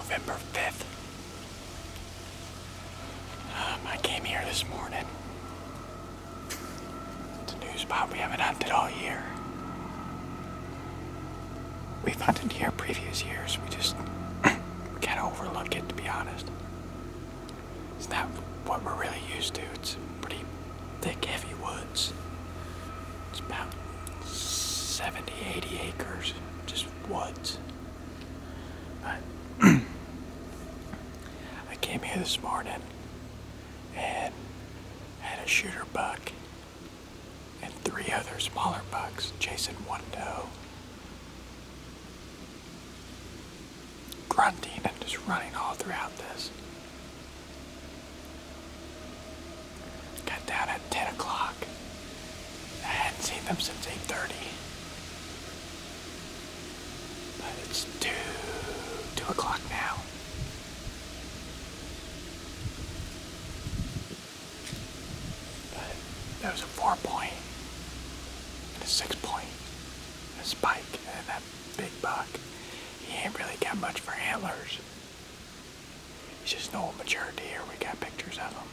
November 5th. I came here this morning. It's a new spot we haven't hunted all year. We've hunted here previous years. We just kind of overlook it, to be honest. It's not what we're really used to. It's pretty thick, heavy woods. It's about 70, 80 acres, just woods. But I came here this morning and had a shooter buck and 3 other smaller bucks chasing one doe. Grunting and just running all throughout this. Got down at 10 o'clock. I hadn't seen them since 8:30. But it's 2 o'clock now. But that was a 4-point and a 6-point, a spike, and that big buck. He ain't really got much for antlers. He's just no mature deer. We got pictures of him.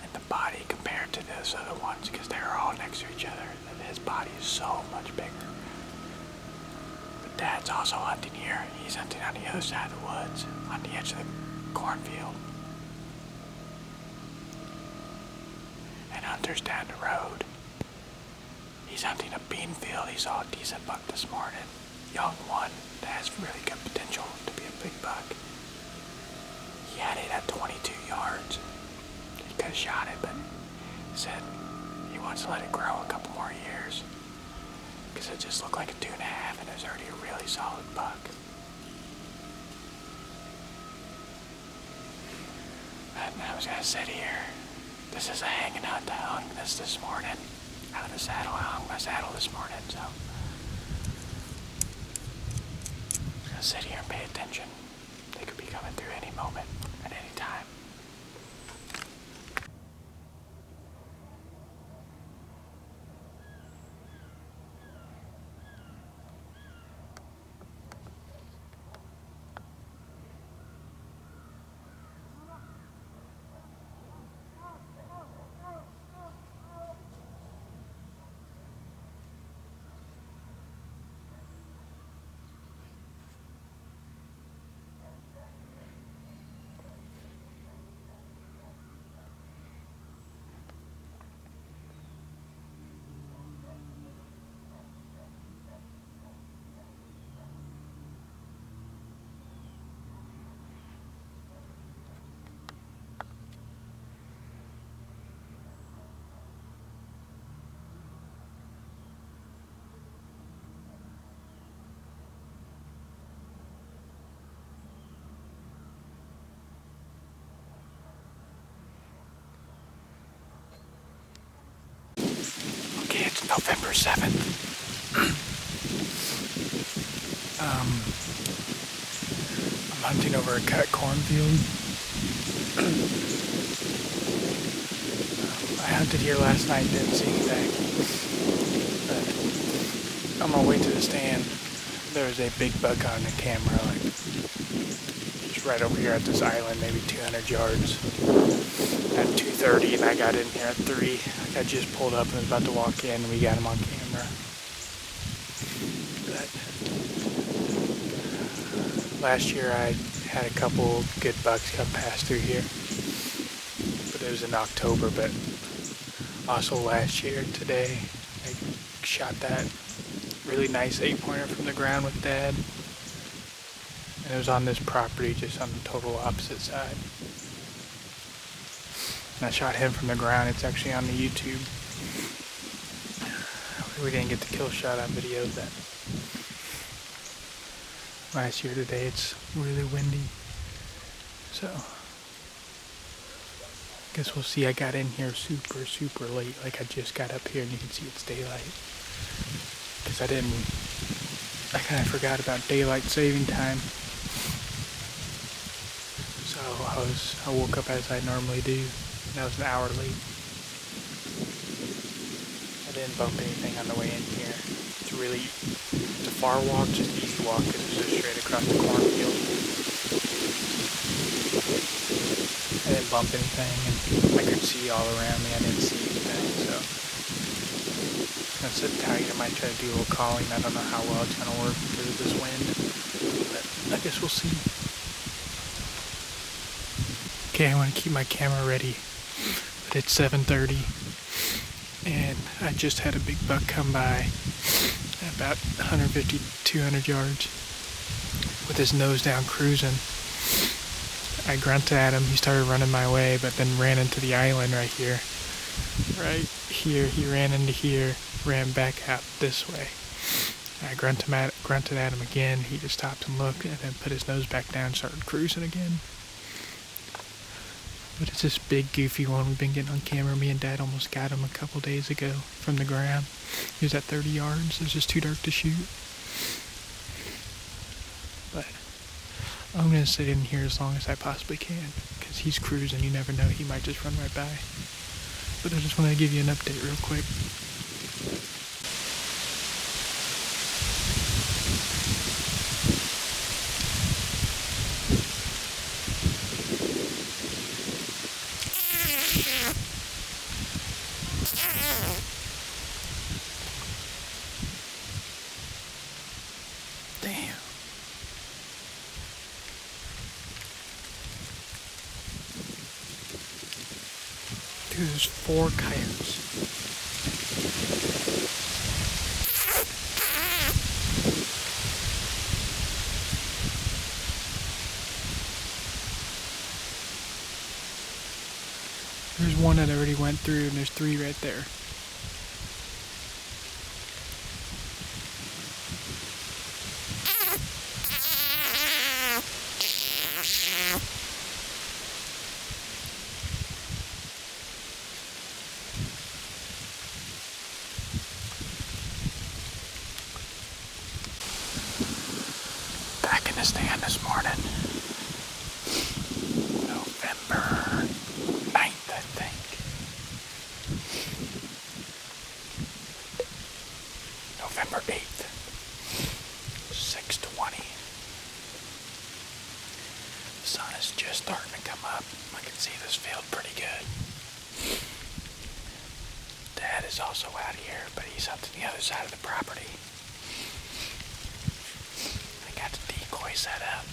And the body compared to those other ones, because they're all next to each other, his body is so much bigger. But Dad's also hunting here. He's hunting on the other side of the woods, on the edge of the cornfield. And Hunter's down the road. He's hunting a bean field. He saw a decent buck this morning. Young one that has really good potential to be a big buck. He had it at 22 yards. He could have shot it, but he said he wants to let it grow a couple more years. Because it just looked like a 2.5 and it was already a really solid buck. And I was going to sit here. This is a hanging hunt. I hung this morning. Out of the saddle. I hung my saddle this morning, so I'm just gonna sit here and pay attention. They could be coming through any moment, at any time. It's November 7th. I'm hunting over a cut cornfield. I hunted here last night, didn't see anything. But on my way to the stand, there was a big buck on the camera, like just right over here at this island, maybe 200 yards. At 2:30, and I got in here at 3. I just pulled up and was about to walk in, and we got him on camera. But last year I had a couple good bucks come pass through here, but it was in October. But also last year, today, I shot that really nice 8-pointer from the ground with Dad, and it was on this property, just on the total opposite side. And I shot him from the ground. It's actually on the YouTube. We didn't get the kill shot on video that last year. Today it's really windy. So guess we'll see. I got in here super late. Like I just got up here and you can see it's daylight. Because I kind of forgot about daylight saving time. So I woke up as I normally do. And I was an hour late. I didn't bump anything on the way in here. It's really It's a far walk, just an easy walk because it's just straight across the cornfield. I didn't bump anything, and I could see all around me. I didn't see anything, so that's a target. I might try to do a little calling. I don't know how well it's going to work because of this wind, but I guess we'll see. Okay, I want to keep my camera ready, but it's 7:30, and I just had a big buck come by at about 150, 200 yards with his nose down cruising. I grunted at him, he started running my way, but then ran into the island right here. Right here, he ran into here, ran back out this way. I grunted at him again, he just stopped and looked, and then put his nose back down and started cruising again. But it's this big goofy one we've been getting on camera. Me and Dad almost got him a couple days ago from the ground. He was at 30 yards, it was just too dark to shoot. But I'm going to sit in here as long as I possibly can, because he's cruising, you never know, he might just run right by. But I just want to give you an update real quick. Damn. Dude, there's 4 coyotes. There's one that already went through, and there's 3 right there. Back in the stand this morning. November 9th, I think. November 8th. 6:20. The sun is just starting to come up. I can see this field pretty good. Dad is also out here, but he's up to the other side of the property. Decoy set up.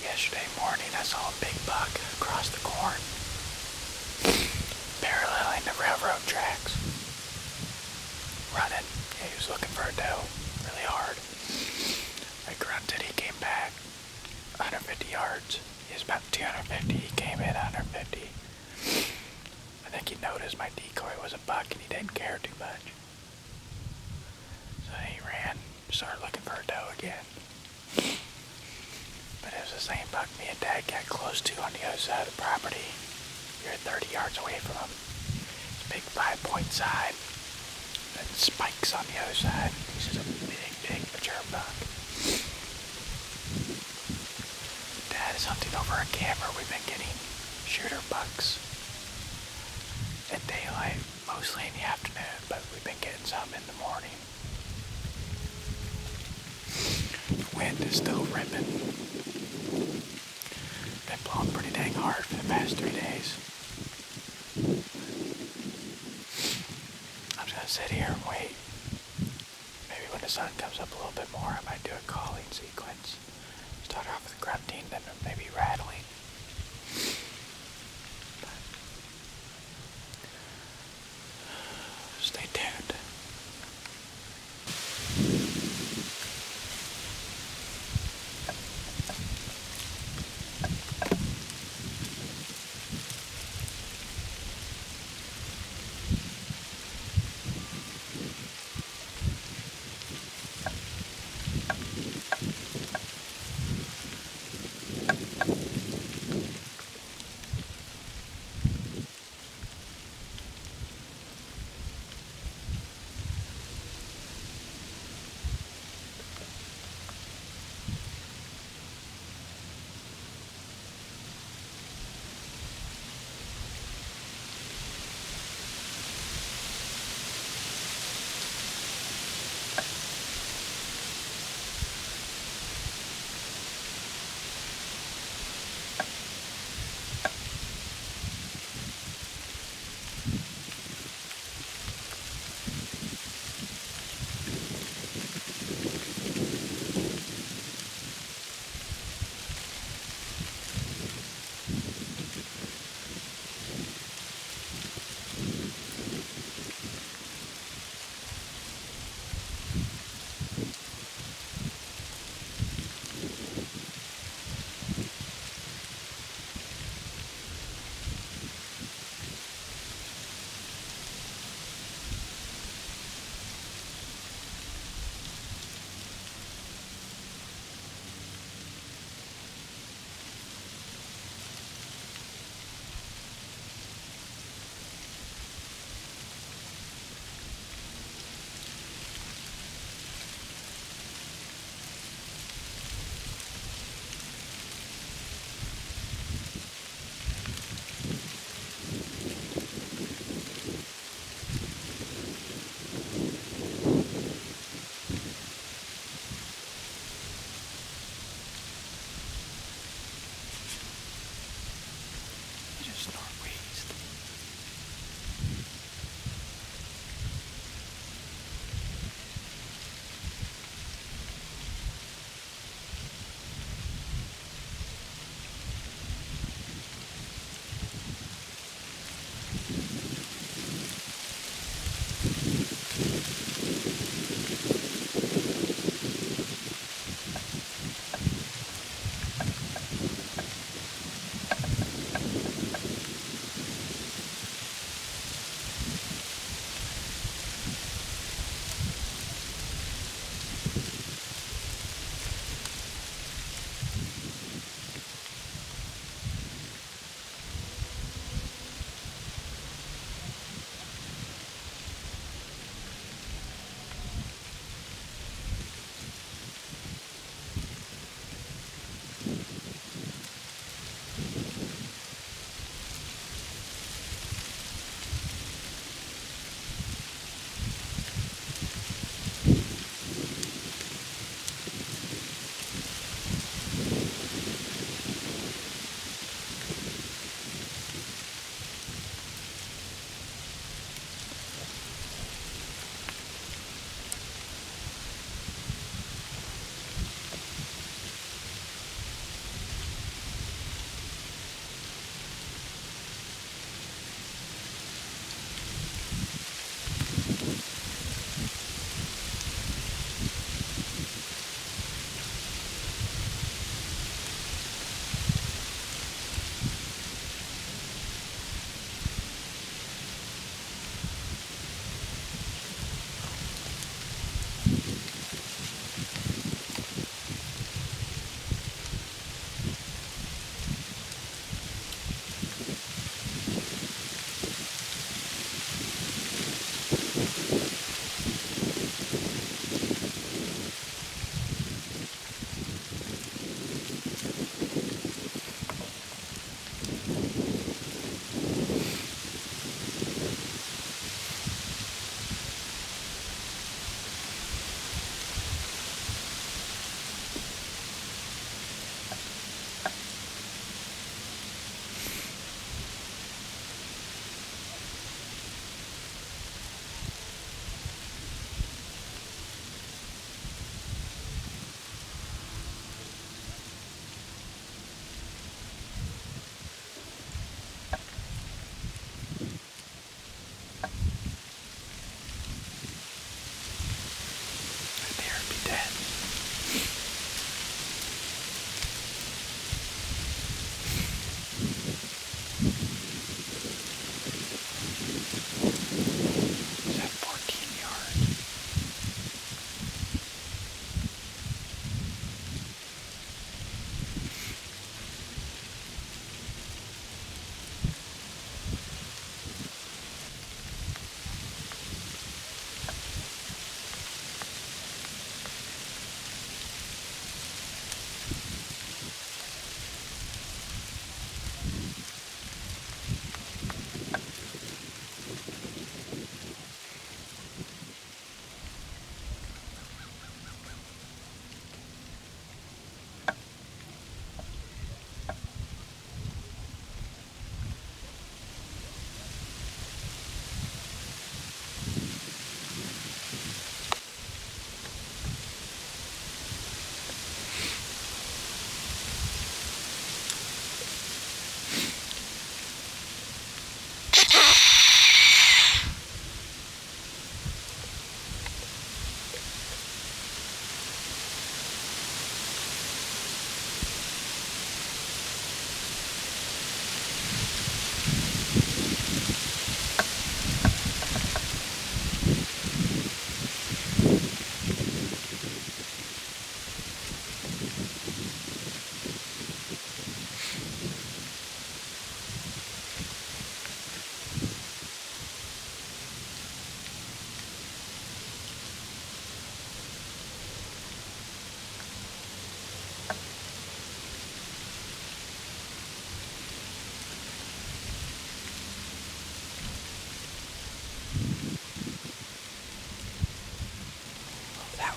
Yesterday morning I saw a big buck across the corn, paralleling the railroad tracks, running. Yeah, he was looking for a doe really hard. I grunted, he came back 150 yards. He was about 250, he came in 150. I think he noticed my decoy was a buck and he didn't care too much. So he ran, started looking for a doe again. But it was the same buck me and Dad got close to on the other side of the property. You're 30 yards away from him. It's a big 5-point side. And spikes on the other side. He's just a big mature buck. Dad is hunting over a camera. We've been getting shooter bucks at daylight, mostly in the afternoon, but we've been getting some in the morning. The wind is still ripping. Been blowing pretty dang hard for the past 3 days. I'm just gonna sit here and wait. Maybe when the sun comes up a little bit more, I might do a calling sequence. Start off with grunting, then maybe rattling. Stay tuned.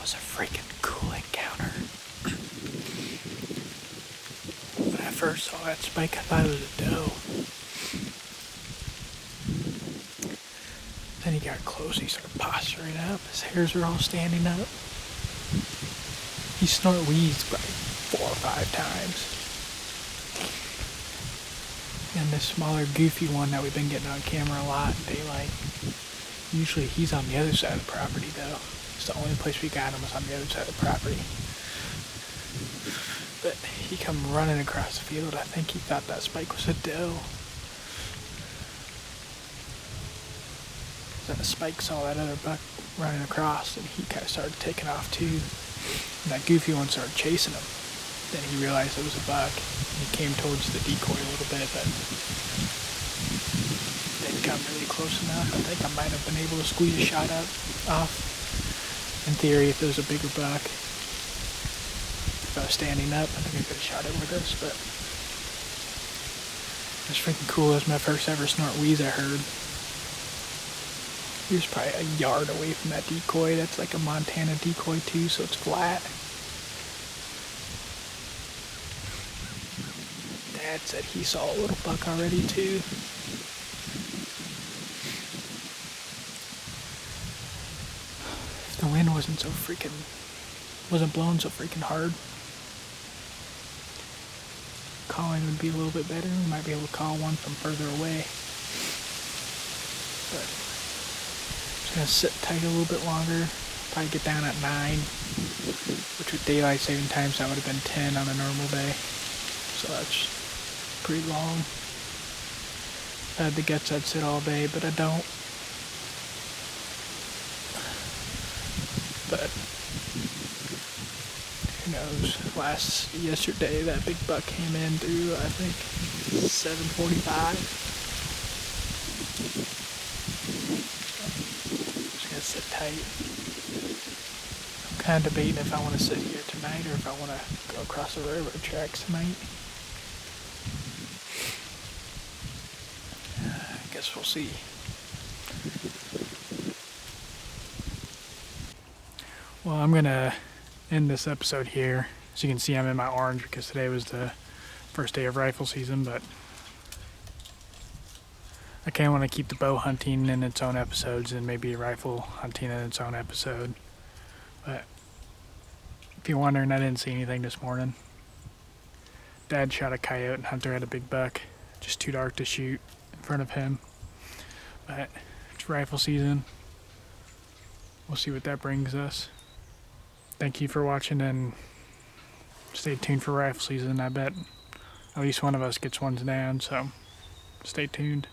was a freaking cool encounter. When I first saw that spike, I thought it was a doe. Then he got close, he started posturing up, his hairs were all standing up. He Snortwheezed like 4 or 5 times. And this smaller, goofy one that we've been getting on camera a lot in daylight. Usually he's on the other side of the property though. It's the only place we got him was on the other side of the property. But he come running across the field. I think he thought that spike was a doe. Then the spike saw that other buck running across and he kind of started taking off too. And that goofy one started chasing him. Then he realized it was a buck. He came towards the decoy a little bit, but didn't come really close enough. I think I might have been able to squeeze a shot off. In theory, if it was a bigger buck, if I was standing up, I think I could have shot it with this, but it was freaking cool. It was my first ever Snortwheeze I heard. He was probably a yard away from that decoy. That's like a Montana decoy too, so it's flat. Dad said he saw a little buck already too. If the wind wasn't blowing so freaking hard, calling would be a little bit better. We might be able to call one from further away. But gonna sit tight a little bit longer, probably get down at 9, which with daylight saving times that would have been 10 on a normal day, so that's pretty long. If I had the guts I'd sit all day, but I don't. But who knows, yesterday that big buck came in through I think 7:45. Sit tight. I'm kind of debating if I want to sit here tonight or if I want to go across the railroad tracks tonight. I guess we'll see. Well, I'm going to end this episode here. As you can see, I'm in my orange because today was the first day of rifle season, but I kind of want to keep the bow hunting in its own episodes and maybe rifle hunting in its own episode. But if you're wondering, I didn't see anything this morning. Dad shot a coyote and Hunter had a big buck. Just too dark to shoot in front of him. But it's rifle season. We'll see what that brings us. Thank you for watching and stay tuned for rifle season. I bet at least one of us gets ones down, so stay tuned.